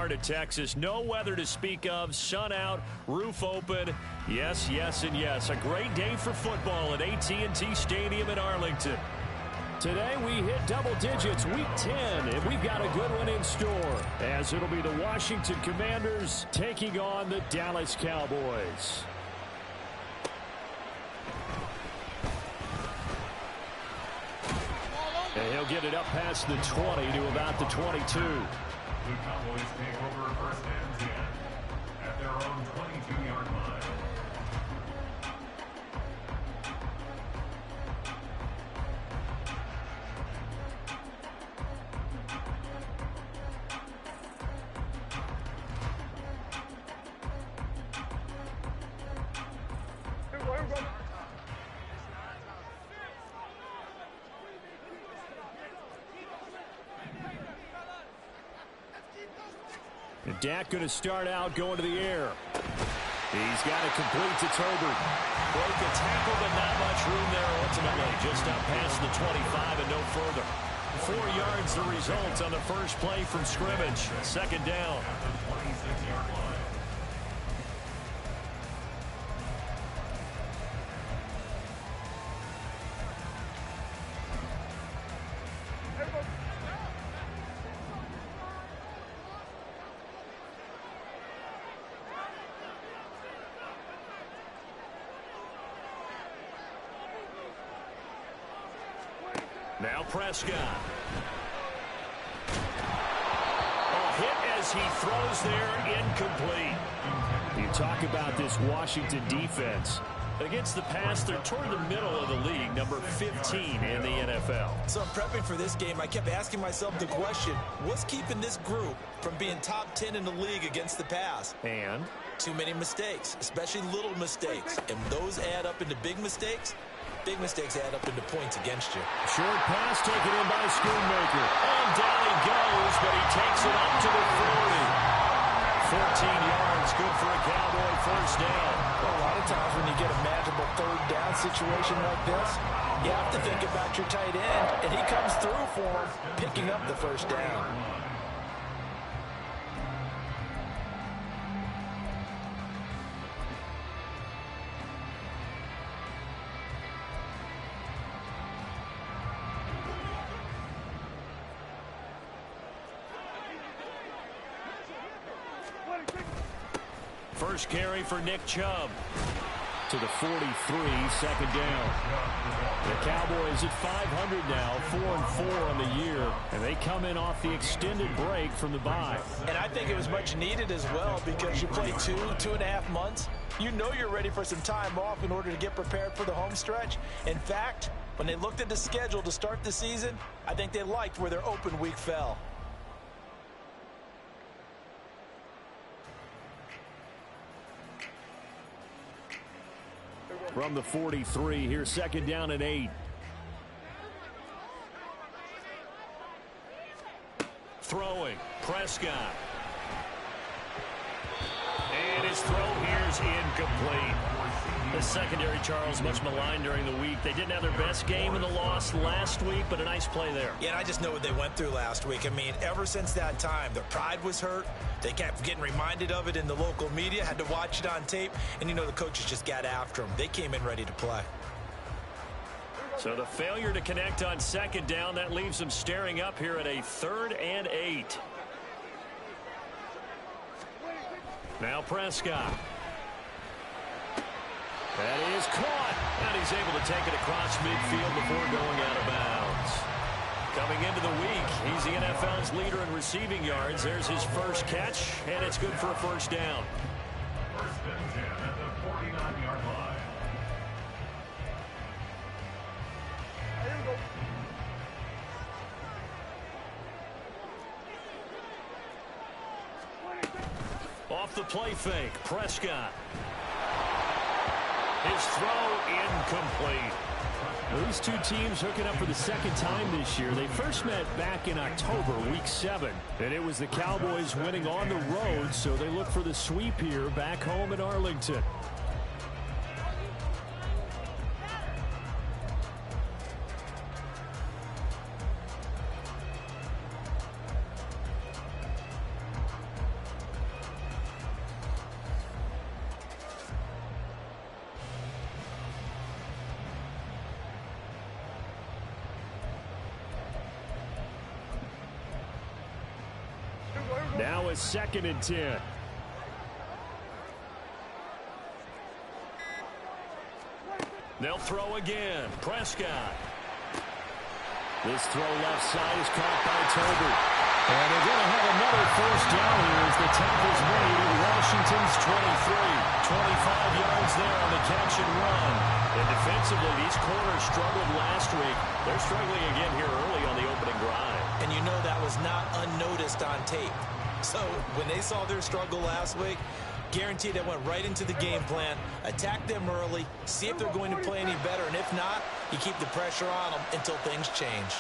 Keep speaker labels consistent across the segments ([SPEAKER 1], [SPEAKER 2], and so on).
[SPEAKER 1] part of Texas. No weather to speak of. Sun out, roof open. Yes, yes, and yes. A great day for football at AT&T Stadium in Arlington. Today we hit double digits, week 10, and we've got a good one in store, as it'll be the Washington Commanders taking on the Dallas Cowboys. And he'll get it up past the 20 to about the 22.
[SPEAKER 2] The Cowboys take over first and 10 at their own 22-yard line.
[SPEAKER 1] And Dak going to start out going to the air. He's got it complete to Tolbert. Broke a tackle, but not much room there ultimately. Just up past the 25 and no further. 4 yards the result on the first play from scrimmage. Second down.
[SPEAKER 2] At the 26-yard line.
[SPEAKER 1] Now Prescott. A hit as he throws there, incomplete. You talk about this Washington defense. Against the pass, they're toward the middle of the league, number 15 in the NFL.
[SPEAKER 3] So I'm prepping for this game. I kept asking myself the question, what's keeping this group from being top 10 in the league against the pass?
[SPEAKER 1] And?
[SPEAKER 3] Too many mistakes, especially little mistakes. And those add up into big mistakes. Big mistakes add up into points against you.
[SPEAKER 1] Short pass taken in by Schoonmaker. And down he goes, but he takes it up to the 40. 14 yards, good for a Cowboy first down.
[SPEAKER 4] Well, a lot of times when you get a manageable third down situation like this, you have to think about your tight end, and he comes through for him, picking up the first down.
[SPEAKER 1] First carry for Nick Chubb to the 43, second down. The Cowboys at 500 now, 4-4 on the year, and they come in off the extended break from the bye.
[SPEAKER 4] And I think it was much needed as well because you play 2.5 months. You know you're ready for some time off in order to get prepared for the home stretch. In fact, when they looked at the schedule to start the season, I think they liked where their open week fell.
[SPEAKER 1] From the 43, here's second down and 8. Throwing, Prescott. And his throw here's incomplete. The secondary, Charles, much maligned during the week. They didn't have their best game in the loss last week, but a nice play there.
[SPEAKER 3] Yeah, and I just know what they went through last week. I mean, ever since that time, their pride was hurt. They kept getting reminded of it in the local media, had to watch it on tape, and you know the coaches just got after them. They came in ready to play.
[SPEAKER 1] So the failure to connect on second down, that leaves them staring up here at a 3rd and 8. Now Prescott. That is caught, and he's able to take it across midfield before going out of bounds. Coming into the week, he's the NFL's leader in receiving yards. There's his first catch, and it's good for a first down.
[SPEAKER 2] First and 10 at the 49-yard line.
[SPEAKER 1] Off the play fake, Prescott. His throw incomplete. These two teams hooking up for the second time this year. They first met back in October, week 7. And it was the Cowboys winning on the road, so they look for the sweep here back home in Arlington. Now it's 2nd and 10. They'll throw again. Prescott. This throw left side is caught by Tolbert. And they're going to have another first down here as the tackle's made at Washington's 23. 25 yards there on the catch and run. And defensively, these corners struggled last week. They're struggling again here early on the opening drive.
[SPEAKER 3] And you know that was not unnoticed on tape. So when they saw their struggle last week, guaranteed they went right into the game plan, attack them early, see if they're going to play any better, and if not, you keep the pressure on them until things change.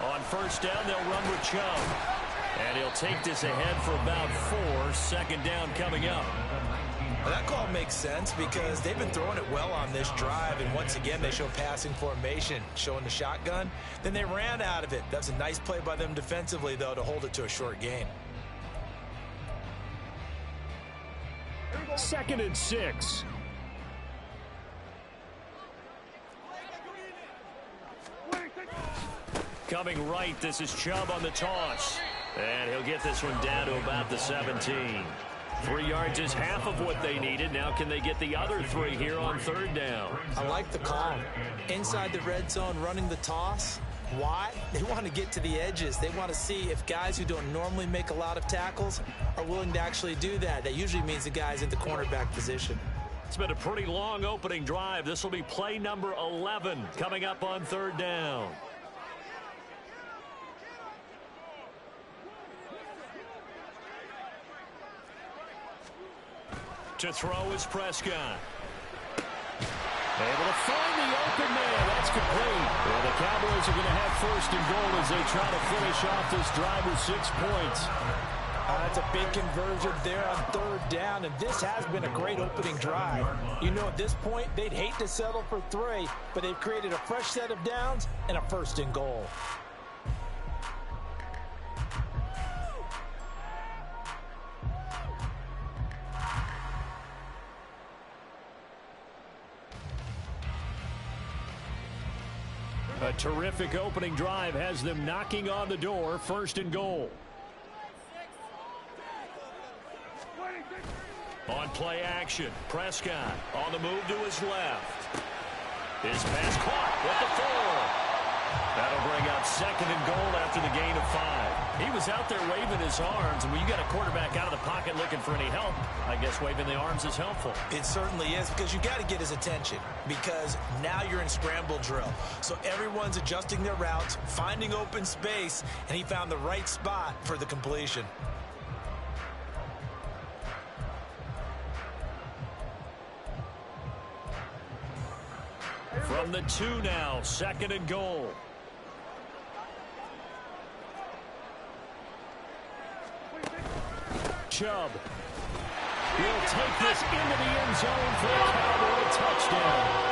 [SPEAKER 1] On first down, they'll run with Chubb. And he'll take this ahead for about 4. Second down coming up.
[SPEAKER 3] Well, that call makes sense because they've been throwing it well on this drive, and once again they show passing formation, showing the shotgun. Then they ran out of it. That's a nice play by them defensively, though, to hold it to a short gain.
[SPEAKER 1] 2nd and 6. Coming right, this is Chubb on the toss. And he'll get this one down to about the 17. 3 yards is half of what they needed. Now can they get the other 3 here on third down?
[SPEAKER 3] I like the call. Inside the red zone, running the toss. Why? They want to get to the edges. They want to see if guys who don't normally make a lot of tackles are willing to actually do that. That usually means the guys in the cornerback position.
[SPEAKER 1] It's been a pretty long opening drive. This will be play number 11 coming up on third down. To throw is Prescott. Able to find the open man. That's complete. Well, the Cowboys are going to have first and goal as they try to finish off this drive with 6 points.
[SPEAKER 4] That's a big conversion there on third down, and this has been a great opening drive. You know, at this point, they'd hate to settle for 3, but they've created a fresh set of downs and a first and goal.
[SPEAKER 1] A terrific opening drive has them knocking on the door. First and goal. On play action, Prescott on the move to his left. His pass caught with the 4. That'll bring up 2nd and goal after the gain of 5. He was out there waving his arms, and when you got a quarterback out of the pocket looking for any help, I guess waving the arms is helpful.
[SPEAKER 3] It certainly is, because you got to get his attention, because now you're in scramble drill. So everyone's adjusting their routes, finding open space, and he found the right spot for the completion.
[SPEAKER 1] From the 2 now, 2nd and goal. Chubb. He'll take this into the end zone for a Cowboy touchdown.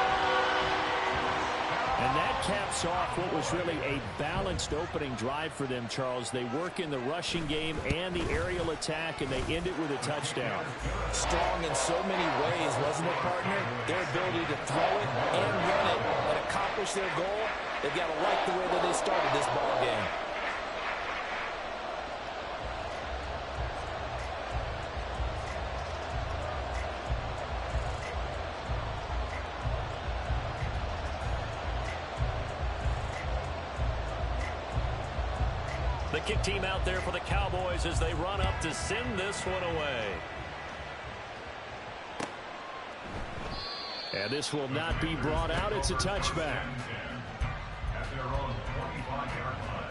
[SPEAKER 1] And that caps off what was really a balanced opening drive for them, Charles. They work in the rushing game and the aerial attack, and they end it with a touchdown.
[SPEAKER 4] Strong in so many ways, wasn't it, partner? Their ability to throw it and run it and accomplish their goal, they've got to like the way that they started this ball game.
[SPEAKER 1] The kick team out there for the Cowboys as they run up to send this one away. And this will not be brought out. It's a touchback.
[SPEAKER 2] At their own 25-yard line.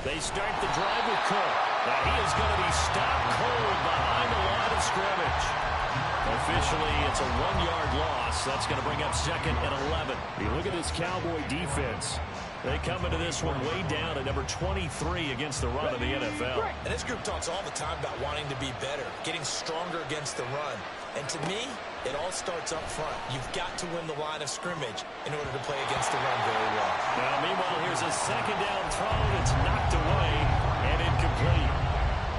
[SPEAKER 1] They start the drive with Cook. Now he is going to be stopped cold behind the line of scrimmage. Officially, it's a 1-yard loss. That's going to bring up 2nd and 11. You look at this Cowboy defense. They come into this one way down at number 23 against the run of the NFL.
[SPEAKER 3] And this group talks all the time about wanting to be better, getting stronger against the run. And to me, it all starts up front. You've got to win the line of scrimmage in order to play against the run very well.
[SPEAKER 1] Meanwhile, here's a second down throw that's knocked away and incomplete.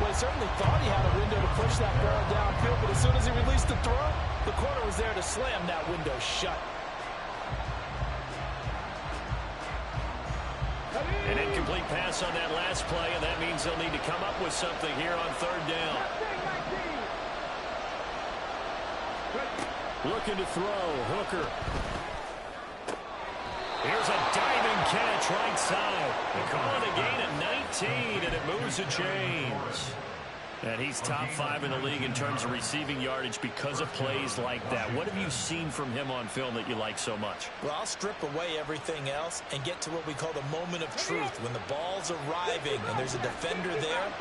[SPEAKER 4] Well, he certainly thought he had a window to push that ball downfield, but as soon as he released the throw, the corner was there to slam that window shut.
[SPEAKER 1] An incomplete pass on that last play, and that means they'll need to come up with something here on third down. Looking to throw, Hooker. Here's a diving catch right side. They call it a gain of 19, and it moves the chains. And he's top 5 in the league in terms of receiving yardage because of plays like that. What have you seen from him on film that you like so much?
[SPEAKER 3] Well, I'll strip away everything else and get to what we call the moment of truth. When the ball's arriving and there's a defender there,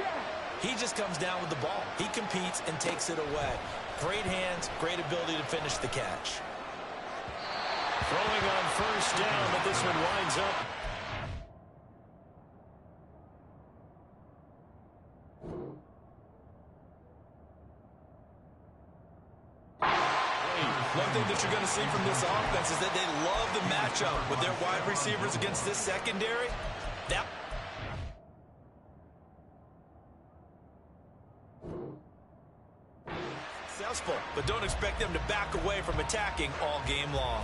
[SPEAKER 3] he just comes down with the ball. He competes and takes it away. Great hands, great ability to finish the catch.
[SPEAKER 1] Throwing on first down, but this one winds up.
[SPEAKER 3] One thing that you're going to see from this offense is that they love the matchup with their wide receivers against this secondary. That successful, but don't expect them to back away from attacking all game long.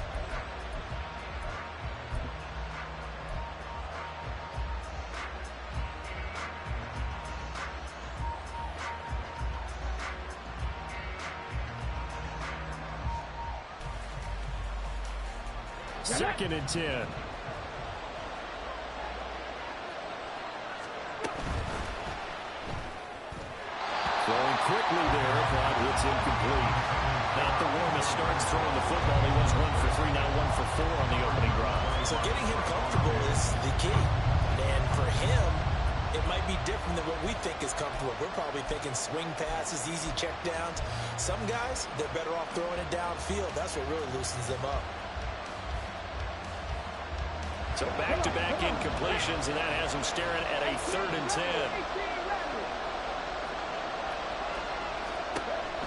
[SPEAKER 1] Second and 10. Throwing quickly there, but it's incomplete. Not the warmest starts throwing the football. He was 1 for 3, now 1 for 4 on the opening drive.
[SPEAKER 3] So getting him comfortable is the key. And for him, it might be different than what we think is comfortable. We're probably thinking swing passes, easy checkdowns. Some guys, they're better off throwing it downfield. That's what really loosens them up.
[SPEAKER 1] So back-to-back incompletions, and that has him staring at a 3rd and 10.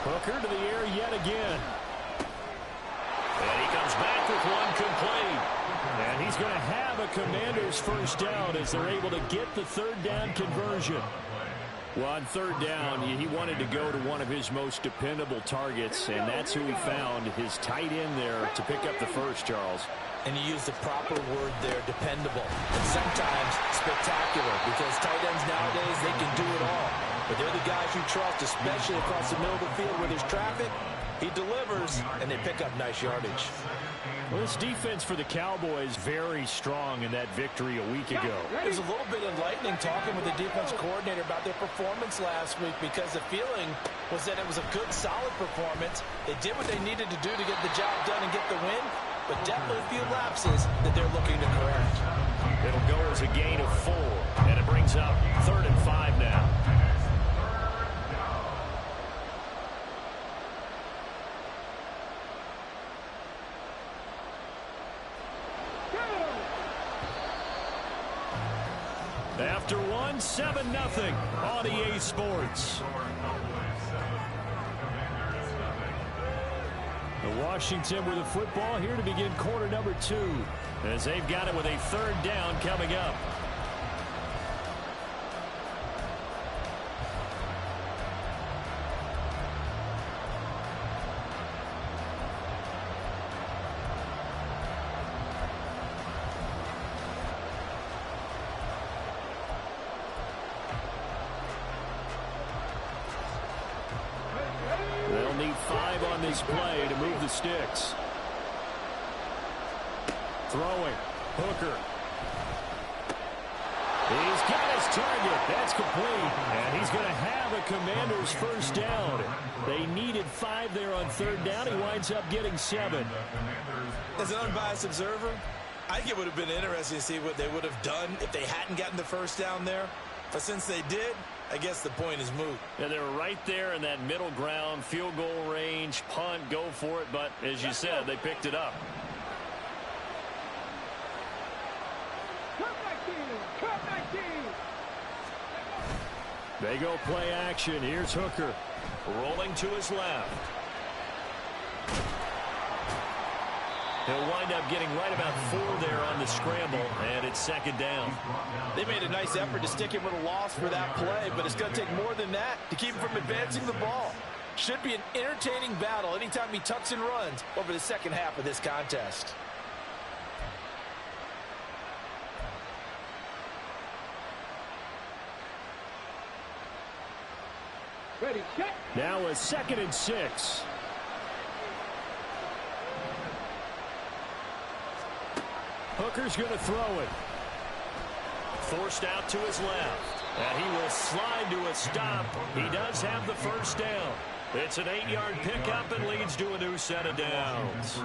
[SPEAKER 1] Hooker to the air yet again. And he comes back with one complete. And he's going to have a Commander's first down as they're able to get the 3rd down conversion. Well, on 3rd down, he wanted to go to one of his most dependable targets, and that's who he found, his tight end there, to pick up the first, Charles.
[SPEAKER 3] And you use the proper word there, dependable. And sometimes spectacular, because tight ends nowadays, they can do it all. But they're the guys you trust, especially across the middle of the field where there's traffic. He delivers, and they pick up nice yardage.
[SPEAKER 1] Well, this defense for the Cowboys very strong in that victory a week ago.
[SPEAKER 4] It was a little bit enlightening talking with the defense coordinator about their performance last week, because the feeling was that it was a good, solid performance. They did what they needed to do to get the job done and get the win, but definitely a few lapses that they're looking to correct.
[SPEAKER 1] It'll go as a gain of 4, and it brings up 3rd and 5 now. After 1, 7-0 on EA Sports. Washington with the football here to begin quarter number 2, as they've got it with a 3rd down coming up. They'll need 5 on this play to move the sticks. Throwing. Hooker. He's got his target. That's complete. And he's going to have a Commander's first down. They needed 5 there on 3rd down. He winds up getting 7.
[SPEAKER 3] As an unbiased observer, I think it would have been interesting to see what they would have done if they hadn't gotten the first down there. But since they did, I guess the point is moot.
[SPEAKER 1] Yeah, they were right there in that middle ground, field goal range, punt, go for it. But as you said, they picked it up. They go play action. Here's Hooker rolling to his left. He'll wind up getting right about 4 there on the scramble, and it's second down.
[SPEAKER 4] They made a nice effort to stick him with a loss for that play, but it's going to take more than that to keep him from advancing the ball. Should be an entertaining battle anytime he tucks and runs over the second half of this contest.
[SPEAKER 5] Ready, check.
[SPEAKER 1] Now a 2nd and 6. Hooker's going to throw it. Forced out to his left. And he will slide to a stop. He does have the first down. It's an 8-yard pickup and leads to a new set of downs.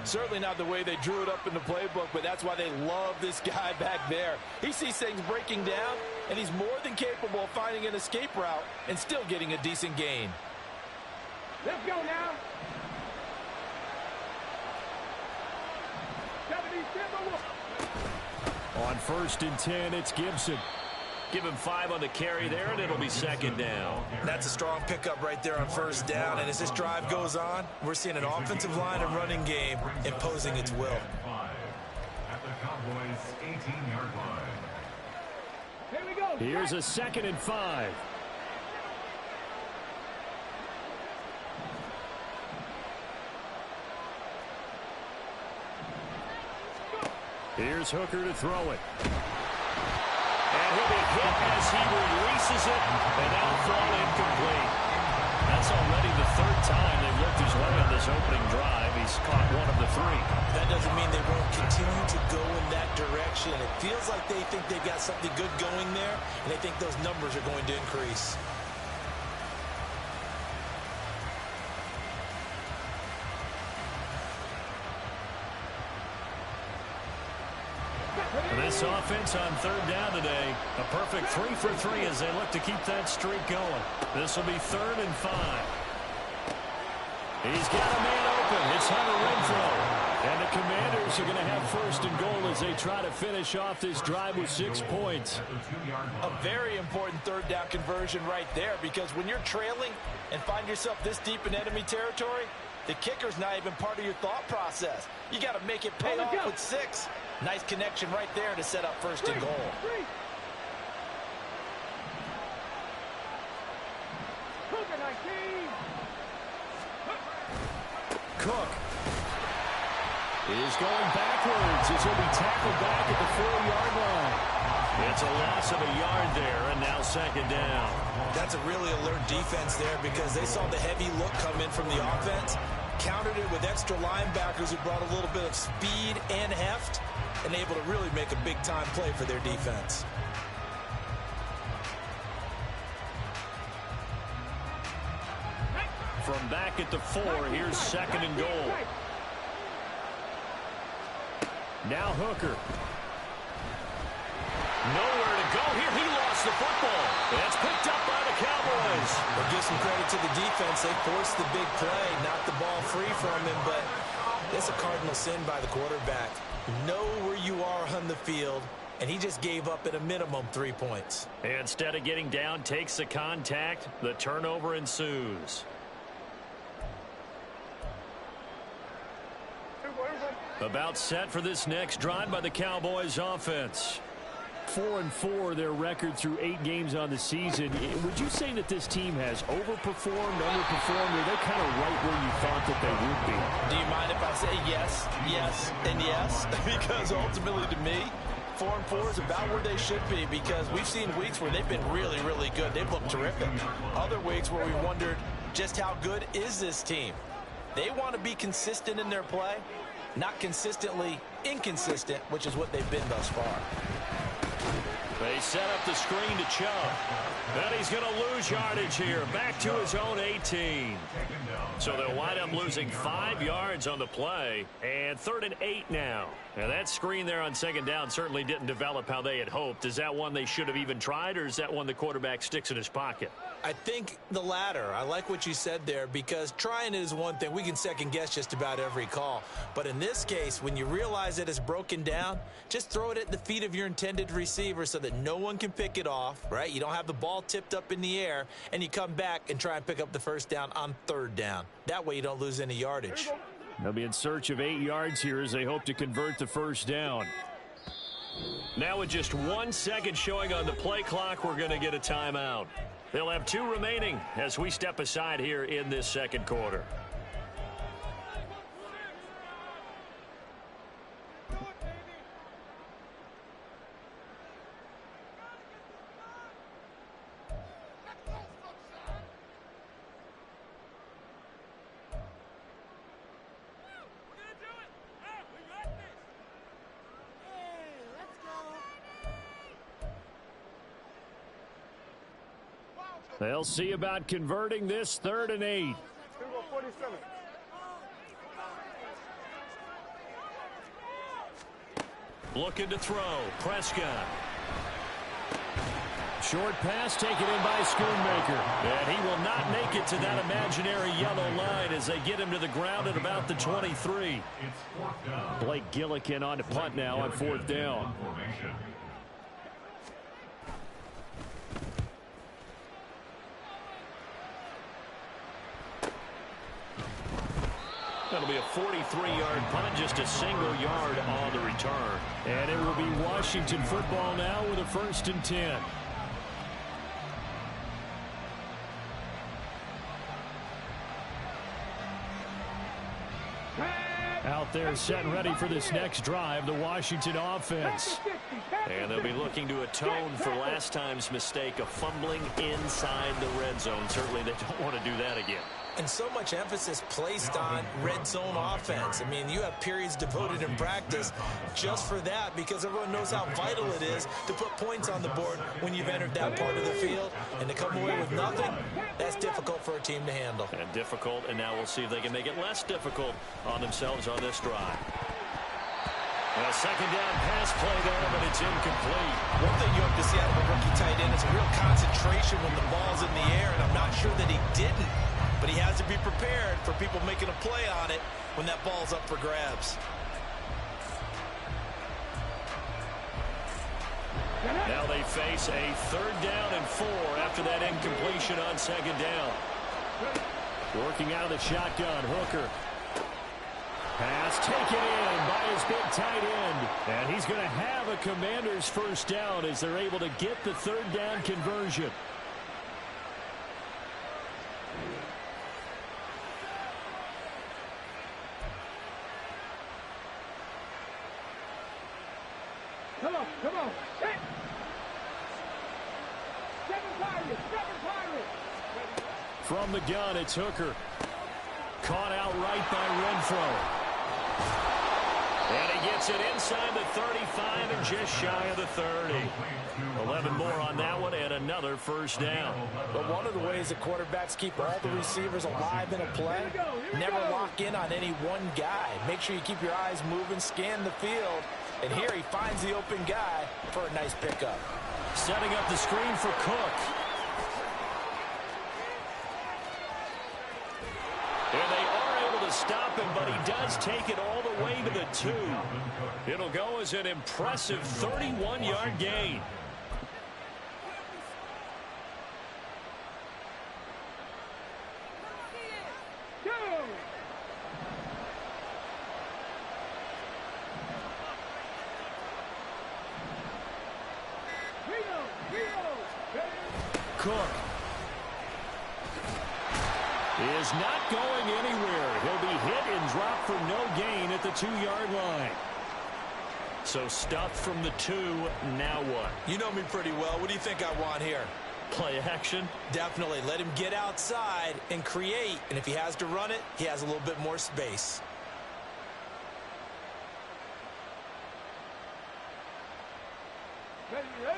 [SPEAKER 4] Certainly not the way they drew it up in the playbook, but that's why they love this guy back there. He sees things breaking down, and he's more than capable of finding an escape route and still getting a decent gain.
[SPEAKER 5] Let's go now. 77.
[SPEAKER 1] On 1st and 10, it's Gibson. Give him 5 on the carry there, and it'll be second down.
[SPEAKER 3] That's a strong pickup right there on first down. And as this drive goes on, we're seeing an offensive line and running game imposing its will.
[SPEAKER 2] At the Cowboys' 18-yard line.
[SPEAKER 5] Here we go.
[SPEAKER 1] Here's a 2nd and 5. Here's Hooker to throw it. And he'll be hit as he releases it, and now thrown incomplete. That's already the 3rd time they've looked his way on this opening drive. He's caught 1 of the 3.
[SPEAKER 3] That doesn't mean they won't continue to go in that direction. It feels like they think they've got something good going there, and they think those numbers are going to increase.
[SPEAKER 1] This offense on 3rd down today, a perfect 3 for 3 as they look to keep that streak going. This will be 3rd and 5. He's got a man open. It's Hunter Renfrow. And the Commanders are going to have 1st and goal as they try to finish off this drive with 6 points.
[SPEAKER 4] A very important 3rd down conversion right there, because when you're trailing and find yourself this deep in enemy territory, the kicker's not even part of your thought process. You got to make it pay off with 6. Nice connection right there to set up 1st and goal.
[SPEAKER 1] Cook is going backwards as he'll be tackled back at the 4-yard line. It's a loss of a yard there, and now 2nd down.
[SPEAKER 3] That's a really alert defense there because they saw the heavy look come in from the offense, countered it with extra linebackers who brought a little bit of speed and heft, and able to really make a big-time play for their defense.
[SPEAKER 1] From back at the 4, here's 2nd and goal. Now Hooker. Nowhere to go here. He lost the football. That's picked up by the Cowboys.
[SPEAKER 3] Well, give some credit to the defense. They forced the big play, knocked the ball free from him, but it's a cardinal sin by the quarterback. Know where you are on the field, and he just gave up at a minimum 3 points.
[SPEAKER 1] Instead of getting down, takes the contact. The turnover ensues. About set for this next drive by the Cowboys offense. 4-4 their record through 8 games on the season. Would you say that this team has overperformed, underperformed, or they're kind of right where you thought that they would be?
[SPEAKER 4] Do you mind if I say yes, yes, and yes? Because ultimately to me, 4-4 is about where they should be, because we've seen weeks where they've been really, really good. They've looked terrific. Other weeks where we wondered just how good is this team. They want to be consistent in their play, not consistently inconsistent, which is what they've been thus far.
[SPEAKER 1] They set up the screen to Chubb. And he's going to lose yardage here. Back to his own 18. So they'll wind up losing 5 yards on the play. And 3rd and 8 now. Now that screen there on 2nd down certainly didn't develop how they had hoped. Is that one they should have even tried, or is that one the quarterback sticks in his pocket?
[SPEAKER 3] I think the latter. I like what you said there, because trying it is one thing. We can second guess just about every call. But in this case, when you realize that it's broken down, just throw it at the feet of your intended receiver so that no one can pick it off, right? You don't have the ball tipped up in the air, and you come back and try and pick up the 1st down on 3rd down. That way you don't lose any yardage.
[SPEAKER 1] They'll be in search of 8 yards here as they hope to convert the first down. Now with just 1 second showing on the play clock, we're going to get a timeout. They'll have 2 remaining as we step aside here in this second quarter. They'll see about converting this 3rd and 8. Looking to throw. Prescott. Short pass taken in by Schoonmaker. And he will not make it to that imaginary yellow line as they get him to the ground at about the 23. Blake Gillikin on to punt now on 4th down. That'll be a 43-yard punt, just a single yard on the return. And it will be Washington football now with a 1st and 10. Out there set and ready for this next drive, the Washington offense. And they'll be looking to atone for last time's mistake of fumbling inside the red zone. Certainly they don't want to do that again.
[SPEAKER 3] And so much emphasis placed on red zone offense. I mean, you have periods devoted in practice just for that because everyone knows how vital it is to put points on the board when you've entered that part of the field. And to come away with nothing, that's difficult for a team to handle.
[SPEAKER 1] And difficult, and now we'll see if they can make it less difficult on themselves on this drive. A second down pass play there, but it's incomplete.
[SPEAKER 3] One thing you have to see out of a rookie tight end is a real concentration when the ball's in the air, and I'm not sure that he didn't. But he has to be prepared for people making a play on it when that ball's up for grabs.
[SPEAKER 1] Now they face a 3rd down and 4 after that incompletion on 2nd down. Working out of the shotgun, Hooker. Pass taken in by his big tight end. And he's going to have a Commanders 1st down as they're able to get the 3rd down conversion.
[SPEAKER 5] Come on. Set. 7 Pirates.
[SPEAKER 1] From the gun, it's Hooker. Caught out right by Renfro. And he gets it inside the 35 and just shy of the 30. 11 more on that one and another 1st down.
[SPEAKER 4] But one of the ways that quarterbacks keep all the receivers alive in a play, never lock in on any one guy. Make sure you keep your eyes moving, scan the field. And here he finds the open guy for a nice pickup.
[SPEAKER 1] Setting up the screen for Cook. And they are able to stop him, but he does take it all the way to the 2. It'll go as an impressive 31-yard gain. Cook is not going anywhere. He'll be hit and dropped for no gain at the 2-yard line. So stuffed from the 2. Now what?
[SPEAKER 3] You know me pretty well. What do you think I want here?
[SPEAKER 1] Play action?
[SPEAKER 3] Definitely. Let him get outside and create. And if he has to run it, he has a little bit more space.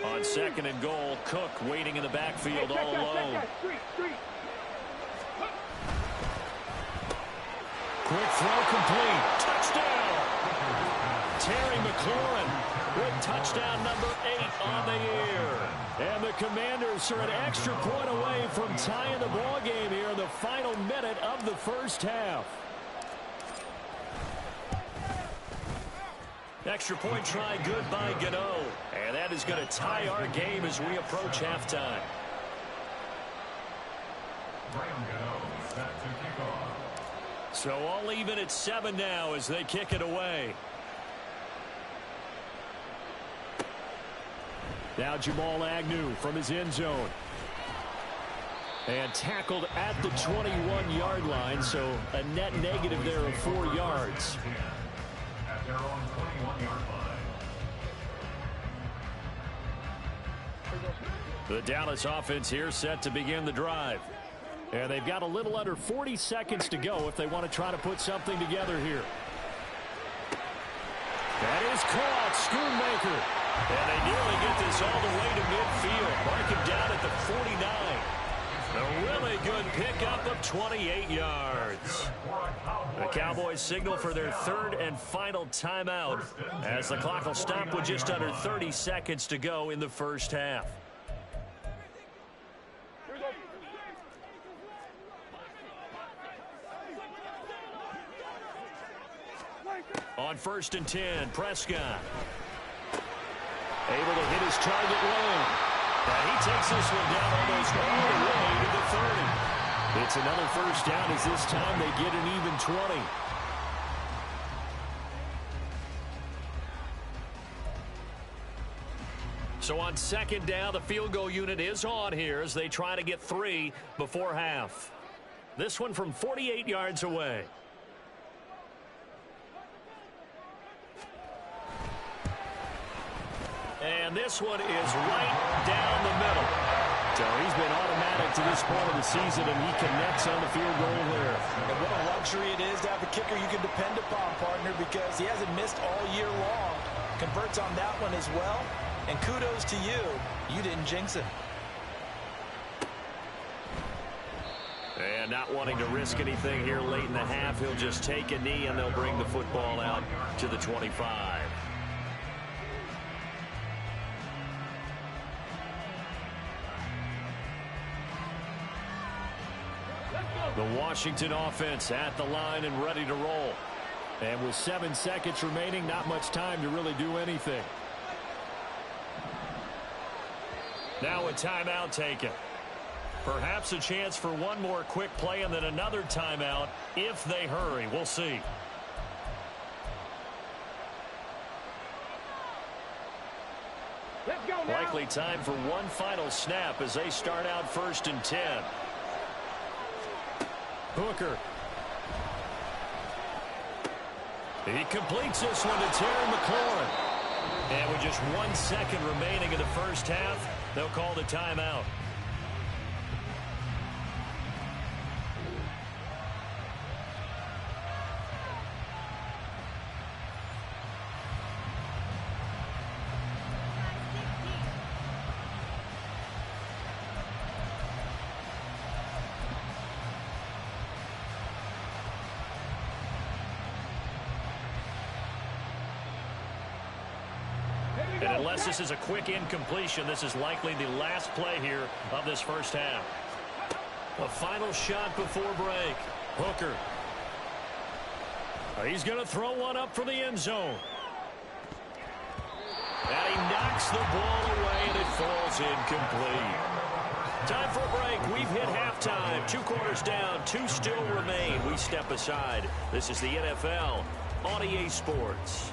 [SPEAKER 1] On 2nd and goal, Cook waiting in the backfield all alone. Quick throw complete. Touchdown! Terry McLaurin with touchdown number 8 on the year. And the Commanders are an extra point away from tying the ball game here in the final minute of the 1st half. Extra point try good by Gano. And that is going to tie our game as we approach halftime. So all even at 7 now as they kick it away. Now Jamal Agnew from his end zone. And tackled at the 21-yard line, so a net negative there of 4 yards.
[SPEAKER 2] At their own 21-yard line.
[SPEAKER 1] The Dallas offense here set to begin the drive. And they've got a little under 40 seconds to go if they want to try to put something together here. That is caught, Schoonmaker. And they nearly get this all the way to midfield. Mark him down at the 49. A really good pickup of 28 yards. The Cowboys signal for their 3rd and final timeout as the clock will stop with just under 30 seconds to go in the first half. On 1st and 10, Prescott. Able to hit his target low. And he takes this one down almost all the way to the 30. It's another first down as this time they get an even 20. So on 2nd down, the field goal unit is on here as they try to get 3 before half. This one from 48 yards away. And this one is right down the middle. So he's been automatic to this point of the season, and he connects on the field goal there.
[SPEAKER 4] And what a luxury it is to have a kicker you can depend upon, partner, because he hasn't missed all year long. Converts on that one as well. And kudos to you. You didn't jinx him.
[SPEAKER 1] And not wanting to risk anything here late in the half, he'll just take a knee, and they'll bring the football out to the 25. The Washington offense at the line and ready to roll. And with 7 seconds remaining, not much time to really do anything. Now a timeout taken. Perhaps a chance for one more quick play and then another timeout if they hurry. We'll see.
[SPEAKER 5] Let's go now.
[SPEAKER 1] Likely time for one final snap as they start out 1st and 10. Hooker. He completes this one to Terry McLaurin. And with just 1 second remaining in the first half, they'll call the timeout. And unless this is a quick incompletion, this is likely the last play here of this first half. A final shot before break. Hooker. He's going to throw one up for the end zone. And he knocks the ball away, and it falls incomplete. Time for a break. We've hit halftime. 2 quarters down, 2 still remain. We step aside. This is the NFL on EA Sports.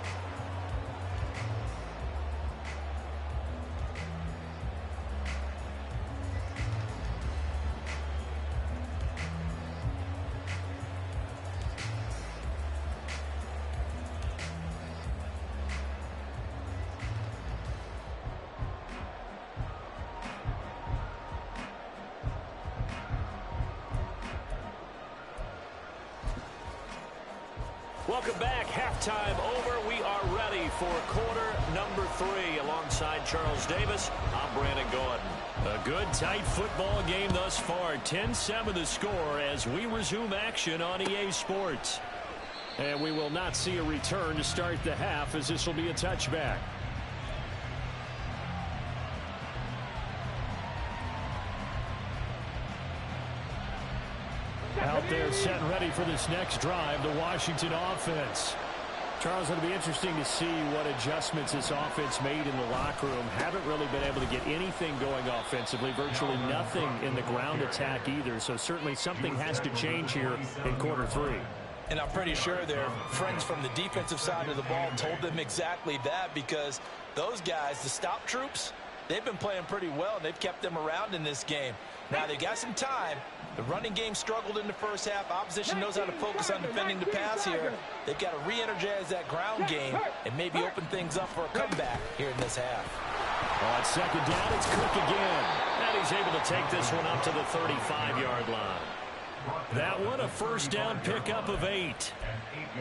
[SPEAKER 1] Welcome back. Halftime over. We are ready for quarter number 3. Alongside Charles Davis, I'm Brandon Gordon. A good, tight football game thus far. 10-7 the score as we resume action on EA Sports. And we will not see a return to start the half as this will be a touchback. Out there set and ready for this next drive, the Washington offense. Charles, it'll be interesting to see what adjustments this offense made in the locker room. Haven't really been able to get anything going offensively, virtually nothing in the ground attack either. So certainly something has to change here in quarter 3.
[SPEAKER 4] And I'm pretty sure their friends from the defensive side of the ball told them exactly that, because those guys, the stop troops, they've been playing pretty well, and they've kept them around in this game. Now, they got some time. The running game struggled in the first half. Opposition knows how to focus on defending the pass here. They've got to re-energize that ground game and maybe open things up for a comeback here in this half.
[SPEAKER 1] On second down, it's Cook again. And he's able to take this one up to the 35-yard line. That one, a first down pickup of 8.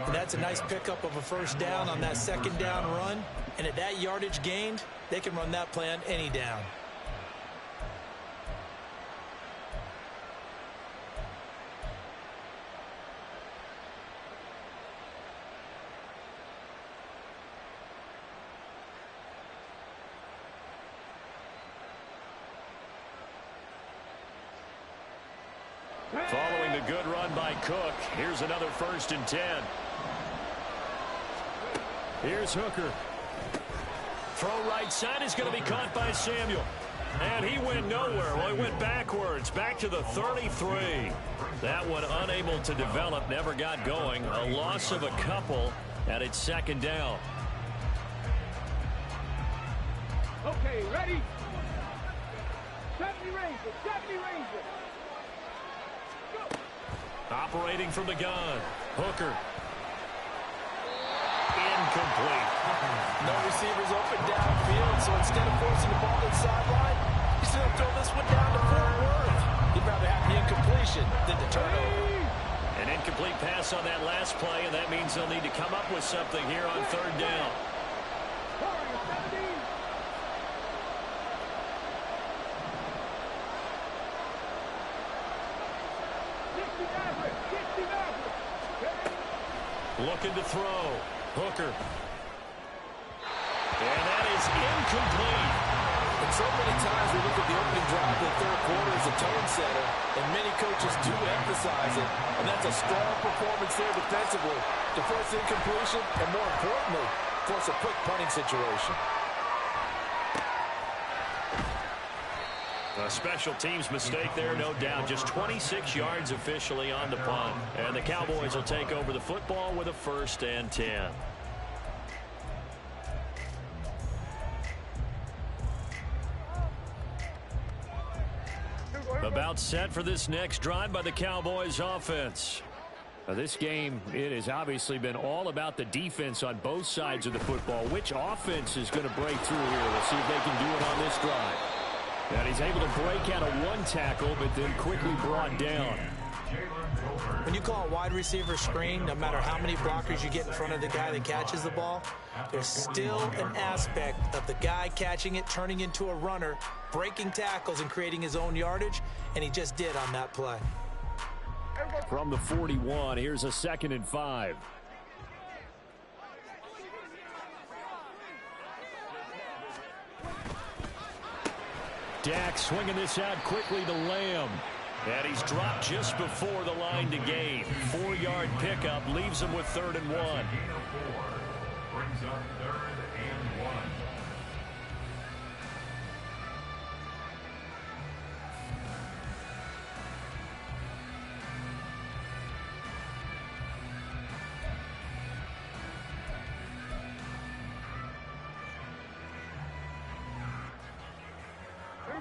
[SPEAKER 4] And that's a nice pickup of a first down on that second down run. And at that yardage gained, they can run that play on any down.
[SPEAKER 1] Following the good run by Cook, here's another 1st and 10. Here's Hooker. Throw right side is going to be caught by Samuel. And he went nowhere. Well, he went backwards, back to the 33. That one unable to develop, never got going. A loss of a couple, and it's second down.
[SPEAKER 5] Okay, ready? 70 Rangers, 70 Rangers.
[SPEAKER 1] Operating from the gun. Hooker. Incomplete.
[SPEAKER 4] No receivers open downfield, so instead of forcing the ball to the sideline, he's going to throw this one down to Fort Worth. He'd rather have the incompletion than the turnover.
[SPEAKER 1] An incomplete pass on that last play, and that means they'll need to come up with something here on 3rd down. Looking to throw. Hooker. And that is incomplete.
[SPEAKER 4] And so many times we look at the opening drive of the third quarter as a tone setter, and many coaches do emphasize it, and that's a strong performance there defensively to force incompletion and, more importantly, force a quick punting situation.
[SPEAKER 1] A special teams mistake there, no doubt. Just 26 yards officially on the punt. And the Cowboys will take over the football with a 1st and 10. About set for this next drive by the Cowboys offense. Now, this game, it has obviously been all about the defense on both sides of the football. Which offense is going to break through here? We'll see if they can do it on this drive. And he's able to break out of one tackle, but then quickly brought down.
[SPEAKER 4] When you call a wide receiver screen, no matter how many blockers you get in front of the guy that catches the ball, there's still an aspect of the guy catching it, turning into a runner, breaking tackles and creating his own yardage, and he just did on that play.
[SPEAKER 1] From the 41, here's a 2nd and 5. Dak swinging this out quickly to Lamb. And he's dropped just before the line to gain. 4-yard pickup leaves him with 3rd and 1.
[SPEAKER 2] Brings up 3rd and 1.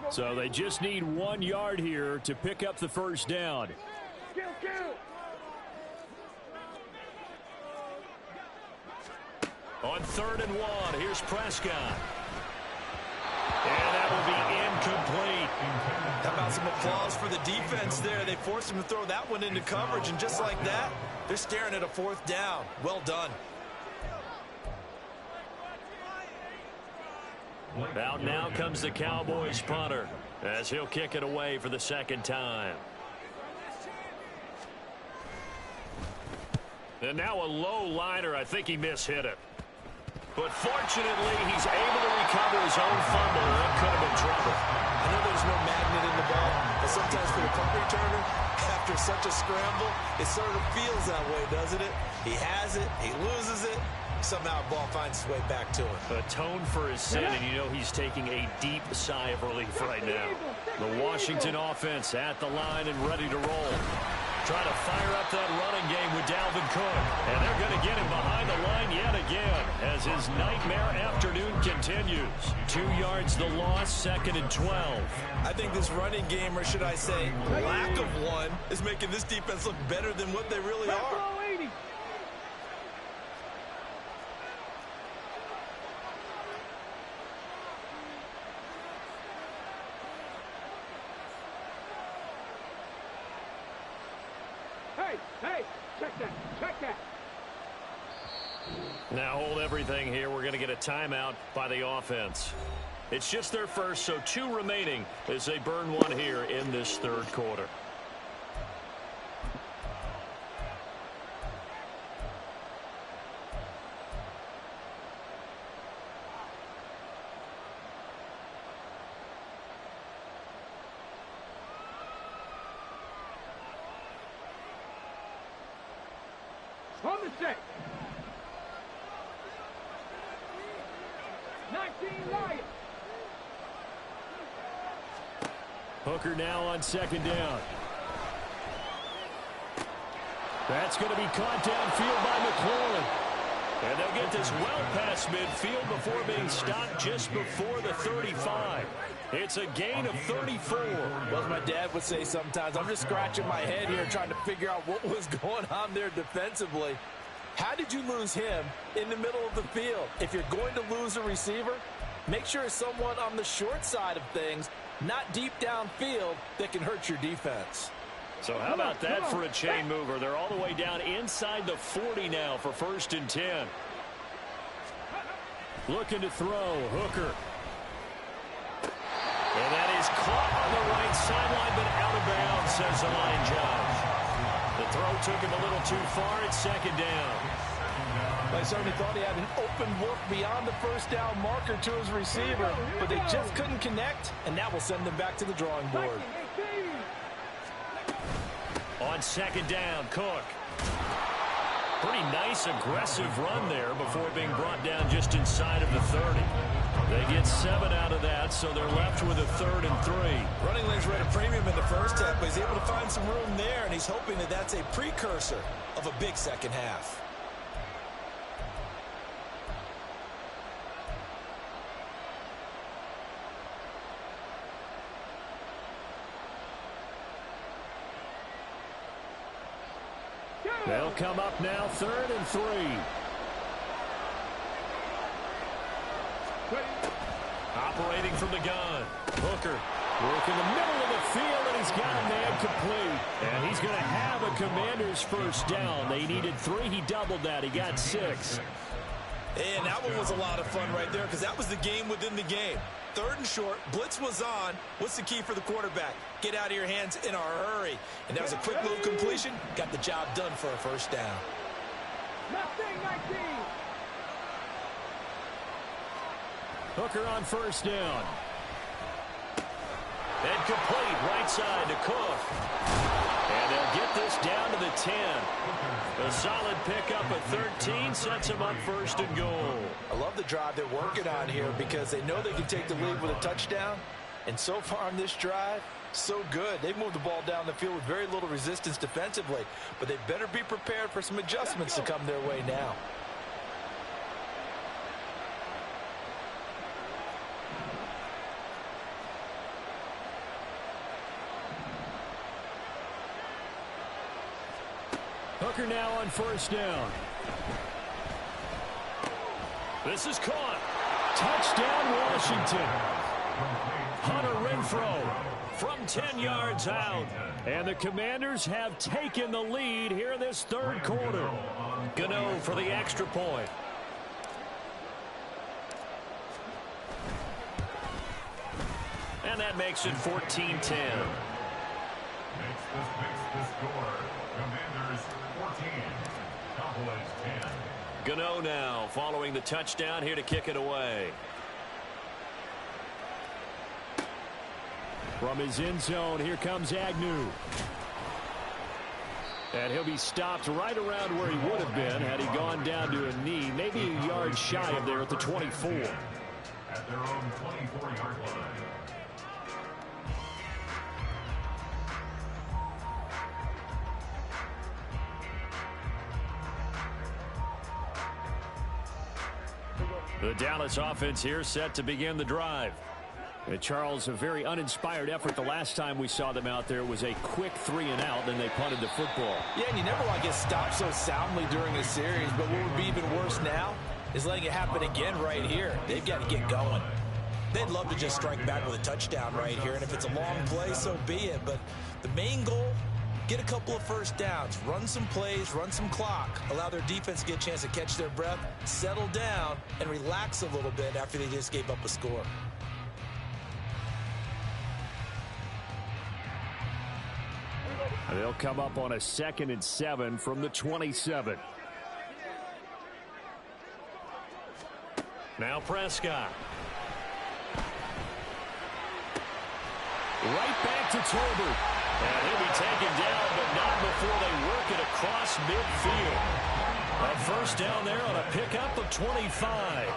[SPEAKER 1] So they just need 1 yard here to pick up the 1st down. On 3rd and 1, here's Prescott. And that will be incomplete.
[SPEAKER 4] How about some applause for the defense there? They forced him to throw that one into coverage, and just like that, they're staring at a 4th down. Well done.
[SPEAKER 1] Out now comes the Cowboys punter as he'll kick it away for the 2nd time. And now a low liner. I think he mishit it. But fortunately, he's able to recover his own fumble. That could have been trouble.
[SPEAKER 4] I know there's no magnet in the ball, but sometimes for the punt returner, after such a scramble, it sort of feels that way, doesn't it? He has it, he loses it. Somehow the ball finds its way back to him.
[SPEAKER 1] Atone for his sin, and you know he's taking a deep sigh of relief right now. The Washington offense at the line and ready to roll. Trying to fire up that running game with Dalvin Cook. And they're going to get him behind the line yet again as his nightmare afternoon continues. 2 yards the loss, 2nd and 12.
[SPEAKER 3] I think this running game, or should I say lack of one, is making this defense look better than what they really are.
[SPEAKER 5] Hey, check that.
[SPEAKER 1] Now hold everything here. We're going to get a timeout by the offense. It's just their first, so 2 remaining as they burn 1 here in this 3rd quarter.
[SPEAKER 5] On the set. 19 Lions.
[SPEAKER 1] Hooker now on 2nd down. That's going to be caught downfield by McLaurin. And they'll get this well past midfield before being stopped just before the 35. It's a gain of 34.
[SPEAKER 4] Well, as my dad would say sometimes, I'm just scratching my head here trying to figure out what was going on there defensively. How did you lose him in the middle of the field? If you're going to lose a receiver, make sure it's someone on the short side of things, not deep downfield, that can hurt your defense.
[SPEAKER 1] So how about that for a chain mover? They're all the way down inside the 40 now for 1st and 10. Looking to throw, Hooker. And that is caught on the right sideline, but out of bounds, says the line judge. The throw took him a little too far. It's 2nd down.
[SPEAKER 4] I certainly thought he had an open look beyond the 1st down marker to his receiver, but they just couldn't connect, and that will send them back to the drawing board.
[SPEAKER 1] On 2nd down, Cook. Pretty nice, aggressive run there before being brought down just inside of the 30. They get 7 out of that, so they're left with a 3rd and 3.
[SPEAKER 3] Running lanes were at a premium in the first half, but he's able to find some room there, and he's hoping that that's a precursor of a big second half.
[SPEAKER 1] They'll come up now, 3rd and 3. Operating from the gun. Hooker working the middle of the field, and he's got a man complete. And he's going to have a Commanders 1st down. They needed 3. He doubled that. He got 6.
[SPEAKER 3] And that one was a lot of fun right there because that was the game within the game. 3rd and short, blitz was on. What's the key for the quarterback? Get out of your hands in a hurry. And that was a quick little completion. Got the job done for a 1st down.
[SPEAKER 1] Hooker on 1st down. And complete right side to Cook. And they'll get this down to the 10. A solid pickup at 13 sets him up 1st and goal.
[SPEAKER 4] I love the drive they're working on here because they know they can take the lead with a touchdown. And so far on this drive, so good. They've moved the ball down the field with very little resistance defensively. But they better be prepared for some adjustments to come their way now.
[SPEAKER 1] Hooker now on 1st down. This is caught. Touchdown, Washington. Hunter Renfrow from 10 yards out. And the Commanders have taken the lead here in this 3rd quarter. Gano for the extra point. And that makes it 14-10.
[SPEAKER 2] Makes the score. Commanders 14. Cowboys 10.
[SPEAKER 1] Gano now following the touchdown here to kick it away. From his end zone, here comes Agnew. And he'll be stopped right around where he would have been had he gone down to a knee, maybe a yard shy of there at the 24.
[SPEAKER 2] At their own 24-yard line.
[SPEAKER 1] The Dallas offense here set to begin the drive. And Charles, a very uninspired effort the last time we saw them out there was a quick 3-and-out, then they punted the football.
[SPEAKER 4] Yeah, and you never want to get stopped so soundly during a series, but what would be even worse now is letting it happen again right here. They've got to get going. They'd love to just strike back with a touchdown right here, and if it's a long play, so be it. But the main goal, get a couple of first downs, run some plays, run some clock, allow their defense to get a chance to catch their breath, settle down, and relax a little bit after they just gave up a score.
[SPEAKER 1] They'll come up on a 2nd and 7 from the 27. Now Prescott. Right back to Tolbert. And he'll be taken down, but not before they work it across midfield. A first down there on a pickup of 25.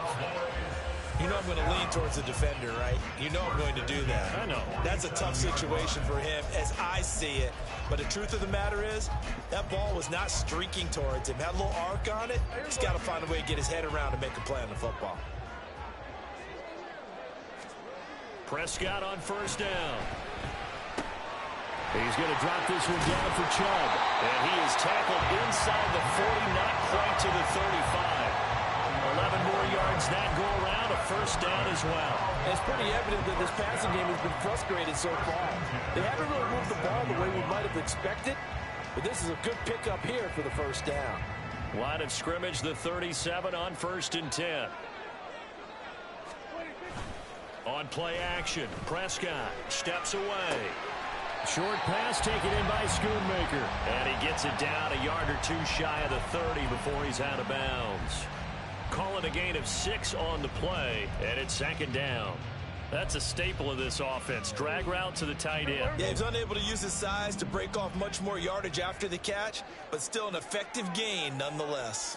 [SPEAKER 4] You know I'm going to lean towards the defender, right? You know I'm going to do that.
[SPEAKER 1] I know.
[SPEAKER 4] That's a tough situation for him as I see it. But the truth of the matter is, that ball was not streaking towards him. Had a little arc on it. He's got to find a way to get his head around and make a play on the football.
[SPEAKER 1] Prescott on first down. He's going to drop this one down for Chubb. And he is tackled inside the 40, not quite to the 35. 11 more yards that go around, a first down as well.
[SPEAKER 4] It's pretty evident that this passing game has been frustrated so far. They haven't really moved the ball the way we might have expected, but this is a good pickup here for the first down.
[SPEAKER 1] Line of scrimmage, the 37 on 1st and 10. On play action, Prescott steps away. Short pass taken in by Schoonmaker. And he gets it down a yard or two shy of the 30 before he's out of bounds. Call it a gain of 6 on the play, and it's 2nd down. That's a staple of this offense. Drag route to the tight end.
[SPEAKER 4] Yeah, he's unable to use his size to break off much more yardage after the catch, but still an effective gain nonetheless.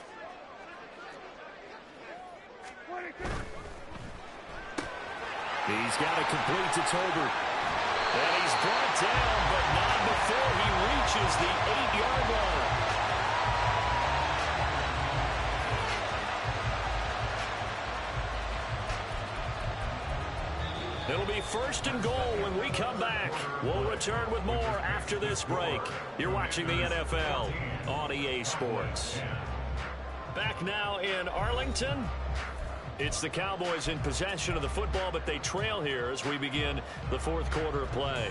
[SPEAKER 1] He's got to complete to Tolbert. And he's brought down, but not before he reaches the 8-yard line. It'll be 1st and goal when we come back. We'll return with more after this break. You're watching the NFL on EA Sports. Back now in Arlington. It's the Cowboys in possession of the football, but they trail here as we begin the 4th quarter of play.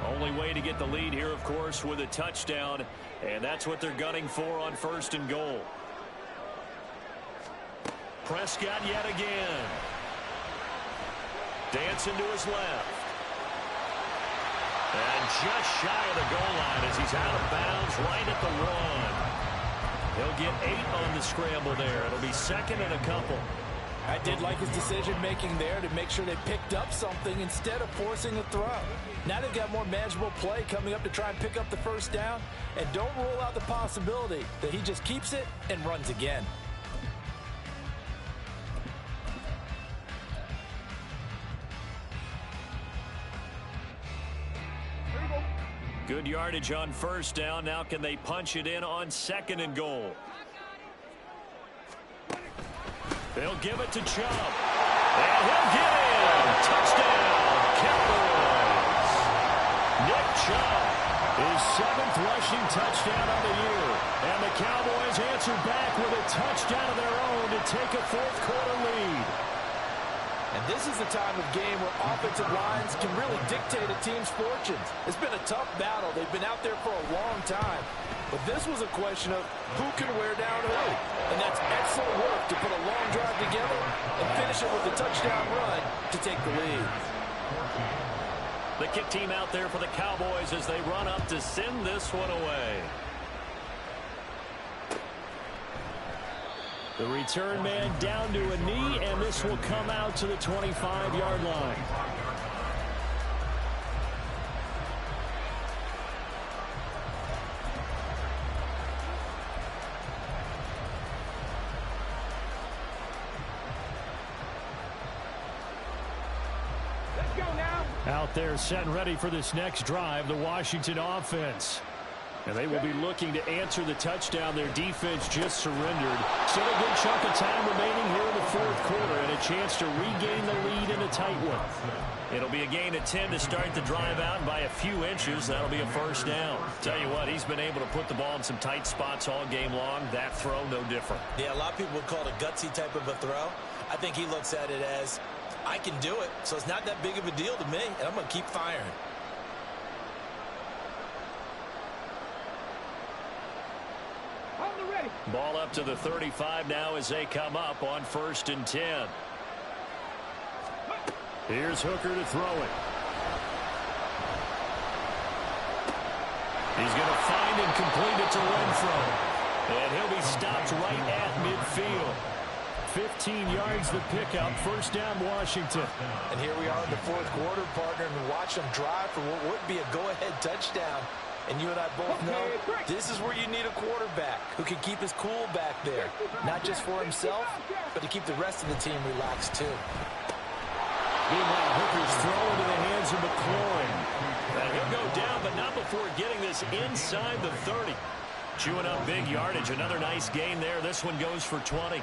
[SPEAKER 1] Only way to get the lead here, of course, with a touchdown, and that's what they're gunning for on 1st and goal. Prescott yet again. Dancing to his left. And just shy of the goal line as he's out of bounds right at the 1. He'll get 8 on the scramble there. It'll be 2nd and a couple.
[SPEAKER 4] I did like his decision-making there to make sure they picked up something instead of forcing a throw. Now they've got more manageable play coming up to try and pick up the first down, and don't rule out the possibility that he just keeps it and runs again.
[SPEAKER 1] Good yardage on first down. Now can they punch it in on 2nd and goal? They'll give it to Chubb. And he'll get in. Touchdown, Cowboys. Nick Chubb, his 7th rushing touchdown of the year. And the Cowboys answer back with a touchdown of their own to take a 4th quarter lead.
[SPEAKER 4] And this is the time of game where offensive lines can really dictate a team's fortunes. It's been a tough battle. They've been out there for a long time. But this was a question of who can wear down who. And that's excellent work to put a long drive together and finish it with a touchdown run to take the lead.
[SPEAKER 1] The kick team out there for the Cowboys as they run up to send this one away. The return man down to a knee, and this will come out to the 25-yard line. Out there set and ready for this next drive, the Washington offense. And they will be looking to answer the touchdown their defense just surrendered. Still a good chunk of time remaining here in the fourth quarter and a chance to regain the lead in a tight one. It'll be a gain of 10 to start the drive out, and by a few inches, that'll be a first down. Tell you what, he's been able to put the ball in some tight spots all game long. That throw, no different.
[SPEAKER 3] Yeah, a lot of people would call it a gutsy type of a throw. I think he looks at it as, I can do it, so it's not that big of a deal to me, and I'm going to keep firing.
[SPEAKER 1] Ball up to the 35 now as they come up on 1st and 10. Here's Hooker to throw it. He's going to find and complete it to Renfro. And he'll be stopped right at midfield. 15 yards the pickup. First down, Washington.
[SPEAKER 4] And here we are in the fourth quarter, partner, and watch them drive for what would be a go-ahead touchdown. And you and I both know this is where you need a quarterback who can keep his cool back there. Not just for himself, but to keep the rest of the team relaxed, too.
[SPEAKER 1] Meanwhile, Hooker's throw into the hands of McLaurin. And he'll go down, but not before getting this inside the 30. Chewing up big yardage. Another nice gain there. This one goes for 20.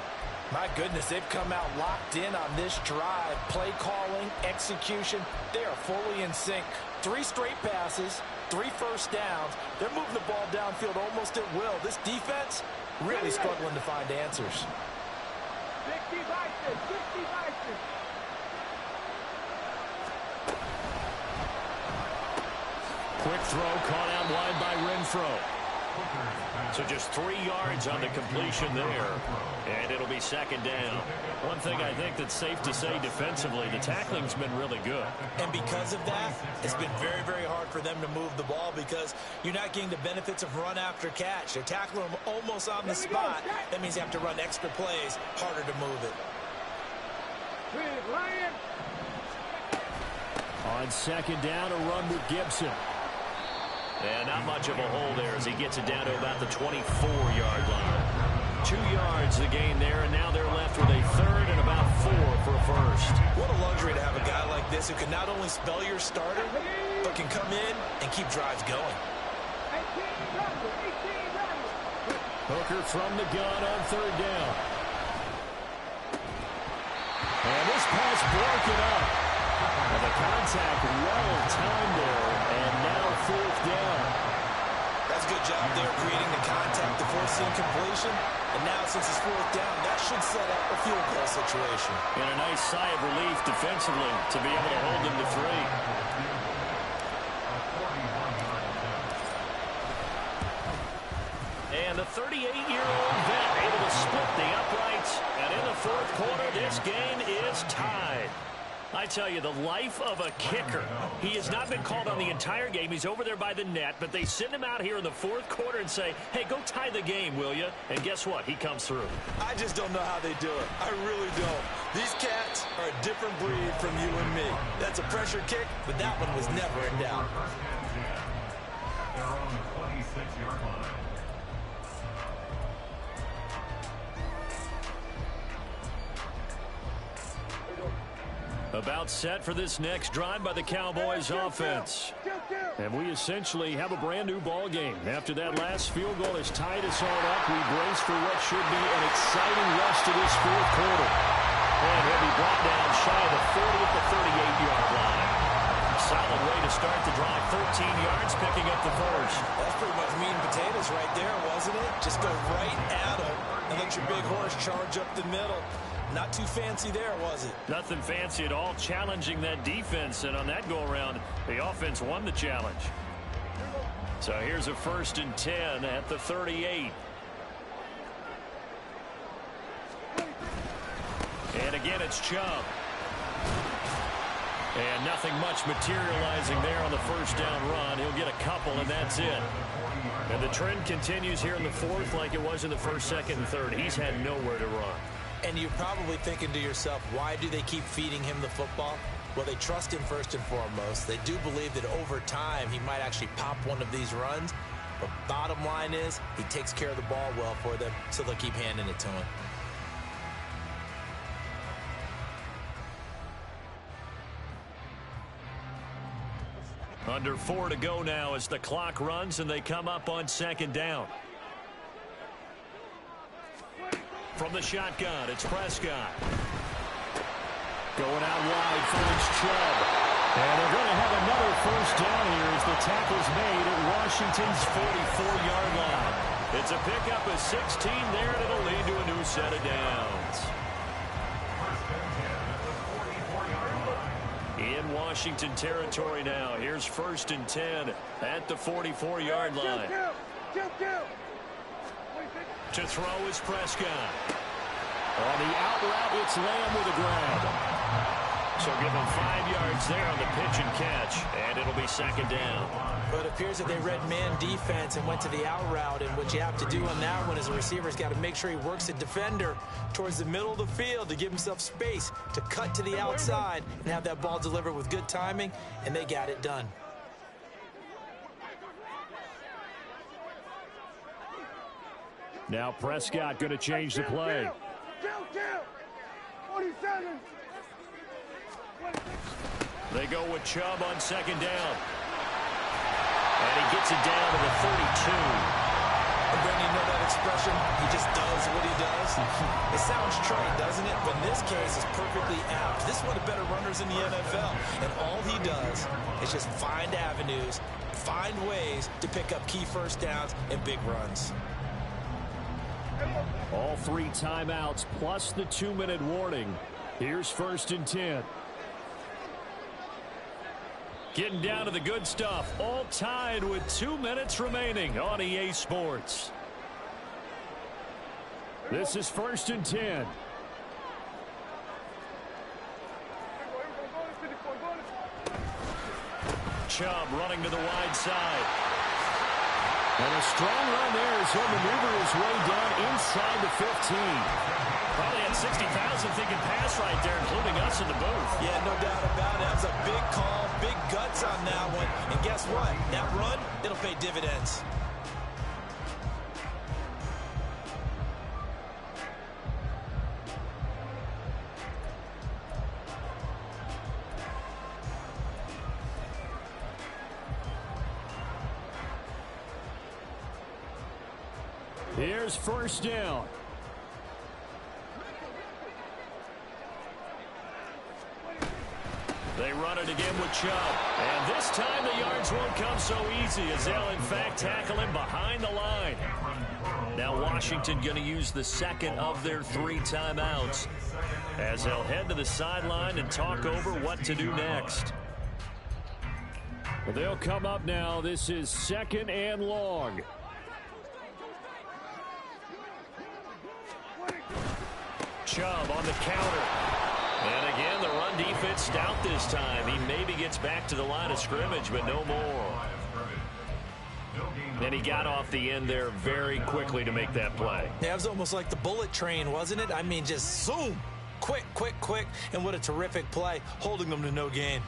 [SPEAKER 4] My goodness, they've come out locked in on this drive. Play calling, execution, they are fully in sync. 3 straight passes, 3 first downs. They're moving the ball downfield almost at will. This defense really struggling to find answers.
[SPEAKER 5] 60 Vikings, 60 Vikings.
[SPEAKER 1] Quick throw caught out wide by Renfro. So just 3 yards on the completion there, and it'll be 2nd down. One thing I think that's safe to say defensively, the tackling's been really good.
[SPEAKER 3] And because of that, it's been very, very hard for them to move the ball because you're not getting the benefits of run after catch. They're tackling them almost on the spot. That means you have to run extra plays, harder to move it.
[SPEAKER 1] On 2nd down, a run with Gibson. And not much of a hole there as he gets it down to about the 24-yard line. 2 yards the gain there, and now they're left with a 3rd and about 4 for a first.
[SPEAKER 3] What a luxury to have a guy like this who can not only spell your starter, but can come in and keep drives going.
[SPEAKER 1] Hooker from the gun on 3rd down. And this pass broken up. And the contact well timed there, and now 4th down.
[SPEAKER 3] That's a good job there creating the contact to force the incompletion. And now since it's 4th down, that should set up a field goal situation.
[SPEAKER 1] And a nice sigh of relief defensively to be able to hold them to 3. And the 38-year-old vet able to split the uprights. And in the 4th quarter, this game is tied. I tell you, the life of a kicker. He has not been called on the entire game. He's over there by the net, but they send him out here in the 4th quarter and say, hey, go tie the game, will you? And guess what? He comes through.
[SPEAKER 3] I just don't know how they do it. I really don't. These cats are a different breed from you and me. That's a pressure kick, but that one was never in doubt.
[SPEAKER 2] They're on the 26-yard line.
[SPEAKER 1] About set for this next drive by the Cowboys offense. And we essentially have a brand new ball game. After that last field goal has tied us all up, we brace for what should be an exciting rest of this 4th quarter. And he'll be brought down shy of the 40 at the 38-yard line. Solid way to start the drive, 13 yards, picking up the first.
[SPEAKER 3] That's pretty much meat and potatoes right there, wasn't it? Just go right at him and let your big horse charge up the middle. Not too fancy there, was it?
[SPEAKER 1] Nothing fancy at all, challenging that defense, and on that go-around, the offense won the challenge. So here's a 1st and 10 at the 38. And again, it's Chubb. And nothing much materializing there on the 1st down run. He'll get a couple, and that's it. And the trend continues here in the 4th like it was in the 1st, 2nd, and 3rd. He's had nowhere to run.
[SPEAKER 3] And you're probably thinking to yourself, why do they keep feeding him the football? Well, they trust him first and foremost. They do believe that over time he might actually pop one of these runs. But bottom line is he takes care of the ball well for them, so they'll keep handing it to him.
[SPEAKER 1] Under 4 to go now as the clock runs and they come up on second down. From the shotgun, it's Prescott. Going out wide, finds Chubb. And they're going to have another first down here as the tackle's made at Washington's 44-yard line. It's a pickup of 16 there, and it'll lead to a new set of downs. In Washington territory now. Here's 1st and 10 at the 44-yard line. To throw is Prescott. On the out route, it's Lamb with a grab. So give him 5 yards there on the pitch and catch, and it'll be second down.
[SPEAKER 4] But it appears that they read man defense and went to the out route, and what you have to do on that one as a receiver's got to make sure he works the defender towards the middle of the field to give himself space to cut to the outside and have that ball delivered with good timing, and they got it done.
[SPEAKER 1] Now Prescott going to change the play.
[SPEAKER 5] 47.
[SPEAKER 1] They go with Chubb on second down. And he gets it down to the 32.
[SPEAKER 4] And Brandon, you know that expression? He just does what he does. It sounds trite, doesn't it? But in this case, it's perfectly apt. This is one of the better runners in the NFL. And all he does is just find avenues, find ways to pick up key first downs and big runs.
[SPEAKER 1] All 3 timeouts plus the 2-minute warning. Here's 1st and 10. Getting down to the good stuff. All tied with 2 minutes remaining on EA Sports. This is 1st and 10. Chubb running to the wide side. And a strong run there as he'll maneuver his way down inside the 15. Probably had 60,000 thinking pass right there, including us in the booth.
[SPEAKER 4] Yeah, no doubt about it. That was a big call, big guts on that one. And guess what? That run, it'll pay dividends.
[SPEAKER 1] Here's 1st down. They run it again with Chubb. And this time the yards won't come so easy as they'll, in fact, tackle him behind the line. Now Washington going to use the second of their 3 timeouts as they'll head to the sideline and talk over what to do next. Well, they'll come up now. This is 2nd and long. Chubb on the counter. And again, the run defense stout this time. He maybe gets back to the line of scrimmage, but no more. And he got off the end there very quickly to make that play.
[SPEAKER 4] Yeah, it was almost like the bullet train, wasn't it? I mean, just zoom. Quick, quick, quick. And what a terrific play, holding them to no gain.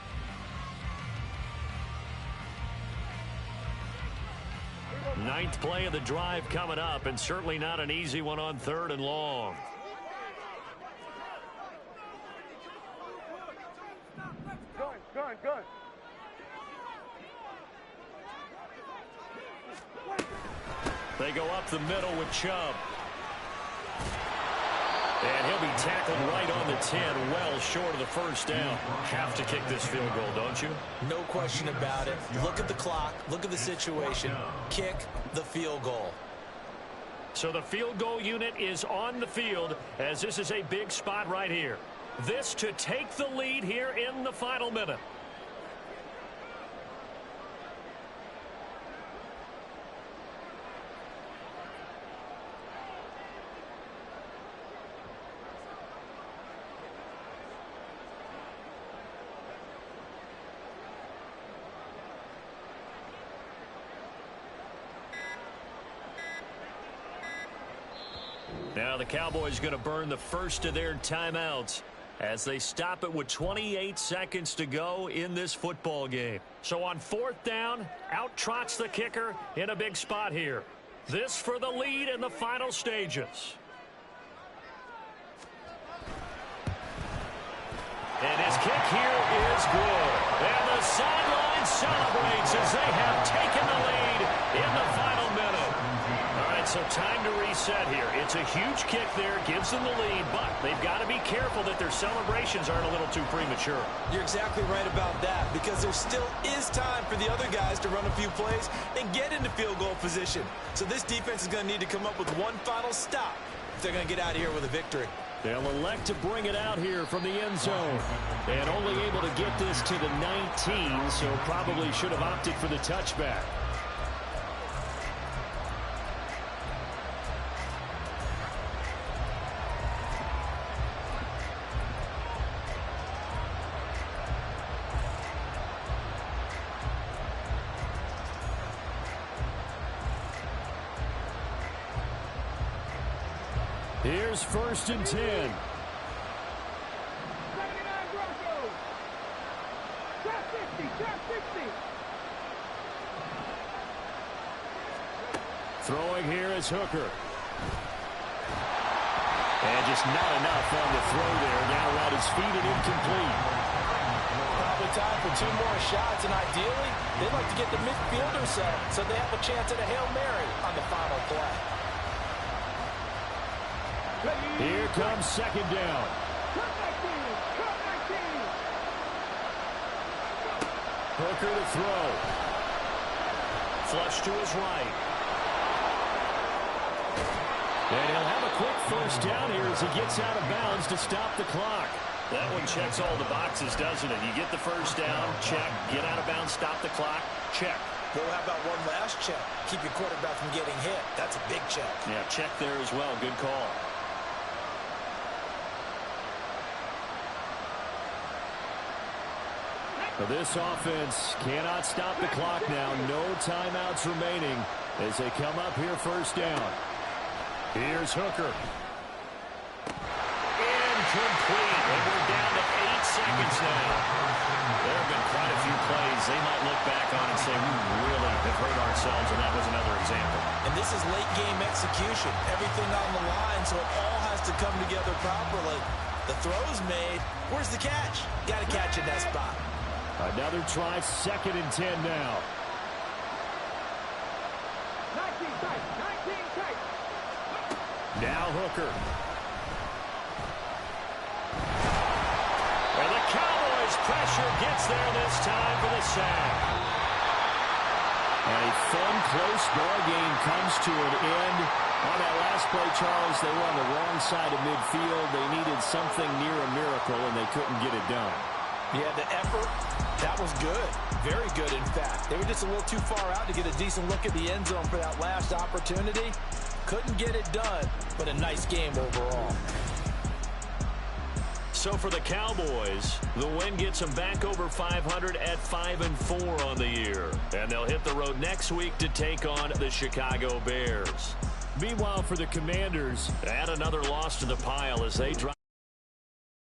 [SPEAKER 1] Ninth play of the drive coming up, and certainly not an easy one on 3rd and long.
[SPEAKER 5] Good.
[SPEAKER 1] They go up the middle with Chubb. And he'll be tackled right on the 10, well short of the first down. Have to kick this field goal, don't you?
[SPEAKER 4] No question about it. Look at the clock. Look at the situation. Kick the field goal.
[SPEAKER 1] So the field goal unit is on the field as this is a big spot right here. This to take the lead here in the final minute. Now the Cowboys going to burn the first of their timeouts as they stop it with 28 seconds to go in this football game. So on 4th down, out trots the kicker in a big spot here. This for the lead in the final stages. And his kick here is good. And the sideline celebrates as they have taken the lead in the final minute. All right, so time to reset here. It's a huge kick there, gives them the lead, but they've got to be careful that their celebrations aren't a little too premature.
[SPEAKER 3] You're exactly right about that, because there still is time for the other guys to run a few plays and get into field goal position. So this defense is going to need to come up with one final stop if they're going to get out of here with a victory.
[SPEAKER 1] They'll elect to bring it out here from the end zone. And only able to get this to the 19, so probably should have opted for the touchback. Here's 1st and 10.
[SPEAKER 5] 79 Broncos. Trap 60, trap 60.
[SPEAKER 1] Throwing here is Hooker. And just not enough on the throw there. Down around his feet and incomplete.
[SPEAKER 4] Probably time for 2 more shots, and ideally, they'd like to get the midfielder set so they have a chance at a Hail Mary on the final play.
[SPEAKER 1] Here comes 2nd down.
[SPEAKER 5] Cut 19, cut 19.
[SPEAKER 1] Hooker to throw. Flush to his right. And he'll have a quick 1st down here as he gets out of bounds to stop the clock. That one checks all the boxes, doesn't it? You get the 1st down, check. Get out of bounds, stop the clock, check.
[SPEAKER 3] Well, how about one last check? Keep your quarterback from getting hit. That's a big check.
[SPEAKER 1] Yeah, check there as well. Good call. This offense cannot stop the clock now. No timeouts remaining as they come up here 1st down. Here's Hooker. Incomplete. And we're down to 8 seconds now. There have been quite a few plays they might look back on and say, we really have hurt ourselves, and that was another example.
[SPEAKER 3] And this is late game execution. Everything on the line, so it all has to come together properly. The throw's made. Where's the catch? Got to catch in that spot.
[SPEAKER 1] Another try, 2nd and 10 now.
[SPEAKER 5] 19 tight, 19 tight.
[SPEAKER 1] Now Hooker. And the Cowboys pressure gets there this time for the sack. And a fun, close ball game comes to an end. On that last play, Charles, they were on the wrong side of midfield. They needed something near a miracle, and they couldn't get it done.
[SPEAKER 4] Yeah, the effort, that was good. Very good, in fact. They were just a little too far out to get a decent look at the end zone for that last opportunity. Couldn't get it done, but a nice game overall.
[SPEAKER 1] So for the Cowboys, the win gets them back over 500 at 5-4 on the year. And they'll hit the road next week to take on the Chicago Bears. Meanwhile, for the Commanders, add another loss to the pile as they drop.